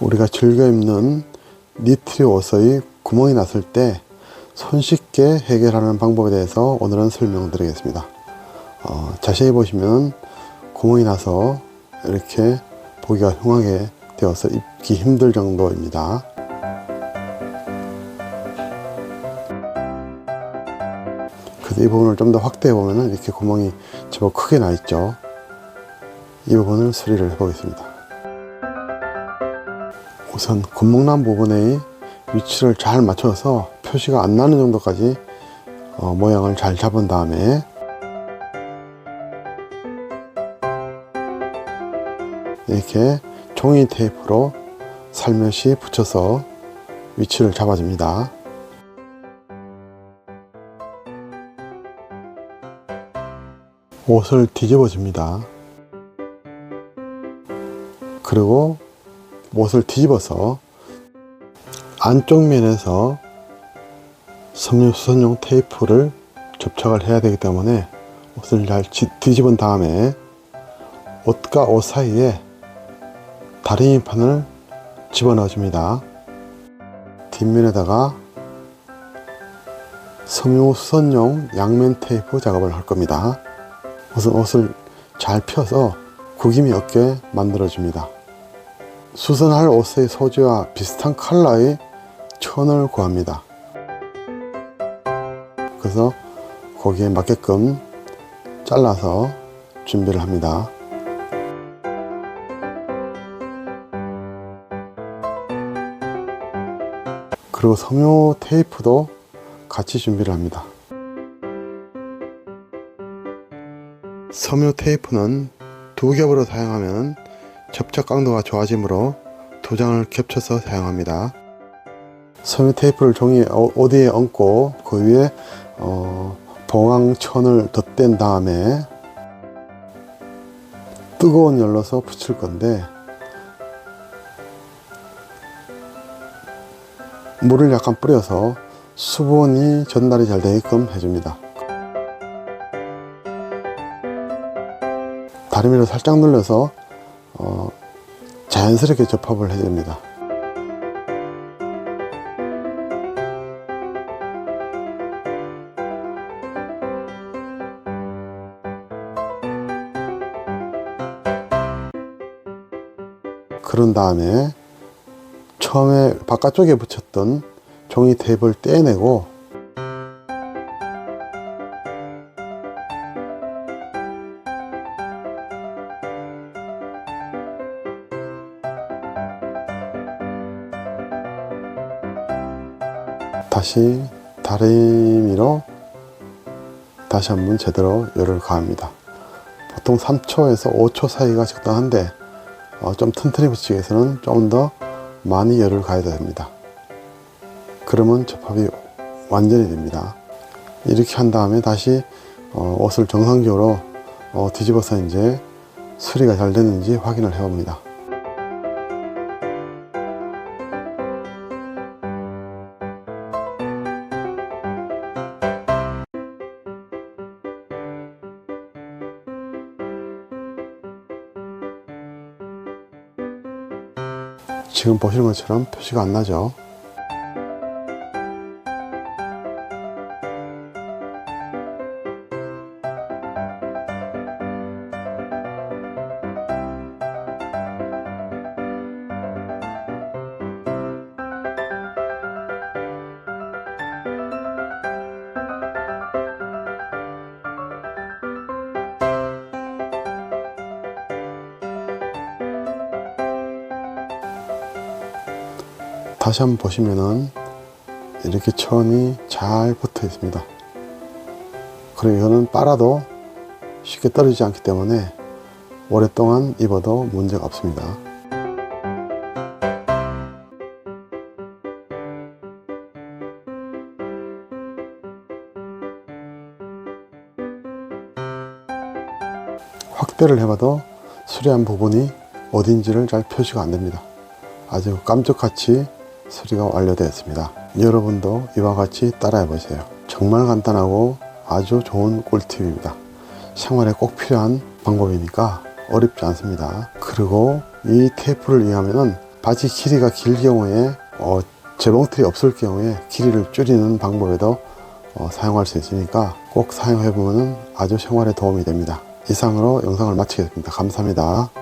우리가 즐겨 입는 니트리 옷의 구멍이 났을 때 손쉽게 해결하는 방법에 대해서 오늘은 설명드리겠습니다. 자세히 보시면 구멍이 나서 이렇게 보기가 흉하게 되어서 입기 힘들 정도입니다. 그래서 이 부분을 좀 더 확대해 보면 이렇게 구멍이 제법 크게 나 있죠. 이 부분을 수리를 해 보겠습니다. 우선 구멍난 부분의 위치를 잘 맞춰서 표시가 안 나는 정도까지 모양을 잘 잡은 다음에 이렇게 종이 테이프로 살며시 붙여서 위치를 잡아줍니다. 옷을 뒤집어 줍니다. 그리고 옷을 뒤집어서 안쪽 면에서 섬유수선용 테이프를 접착을 해야 되기 때문에 옷을 잘 뒤집은 다음에 옷과 옷 사이에 다리미판을 집어넣어 줍니다. 뒷면에다가 섬유수선용 양면 테이프 작업을 할 겁니다. 우선 옷을 잘 펴서 구김이 없게 만들어 줍니다. 수선할 옷의 소재와 비슷한 컬러의 천을 구합니다. 그래서 거기에 맞게끔 잘라서 준비를 합니다. 그리고 섬유 테이프도 같이 준비를 합니다. 섬유 테이프는 두 겹으로 사용하면 접착 강도가 좋아지므로 두 장을 겹쳐서 사용합니다. 섬유 테이프를 종이 어디에 얹고 그 위에 봉황천을 덧댄 다음에 뜨거운 열로서 붙일 건데 물을 약간 뿌려서 수분이 전달이 잘 되게끔 해줍니다. 다리미로 살짝 눌러서 자연스럽게 접합을 해줍니다. 그런 다음에 처음에 바깥쪽에 붙였던 종이 테이프를 떼내고 다시 다리미로 다시 한번 제대로 열을 가합니다. 보통 3초에서 5초 사이가 적당한데 좀 튼튼히 붙이기 위해서는 조금 더 많이 열을 가해야 됩니다. 그러면 접합이 완전히 됩니다. 이렇게 한 다음에 다시 옷을 정상적으로 뒤집어서 이제 수리가 잘 됐는지 확인을 해 봅니다. 지금 보시는 것처럼 표시가 안 나죠. 다시 한번 보시면은 이렇게 천이 잘 붙어 있습니다. 그리고 이거는 빨아도 쉽게 떨어지지 않기 때문에 오랫동안 입어도 문제가 없습니다. 확대를 해봐도 수리한 부분이 어딘지를 잘 표시가 안 됩니다. 아주 깜짝같이 수리가 완료되었습니다. 여러분도 이와 같이 따라해 보세요. 정말 간단하고 아주 좋은 꿀팁입니다. 생활에 꼭 필요한 방법이니까 어렵지 않습니다. 그리고 이 테이프를 이용하면 바지 길이가 길 경우에 재봉틀이 없을 경우에 길이를 줄이는 방법에도 사용할 수 있으니까 꼭 사용해 보면 아주 생활에 도움이 됩니다. 이상으로 영상을 마치겠습니다. 감사합니다.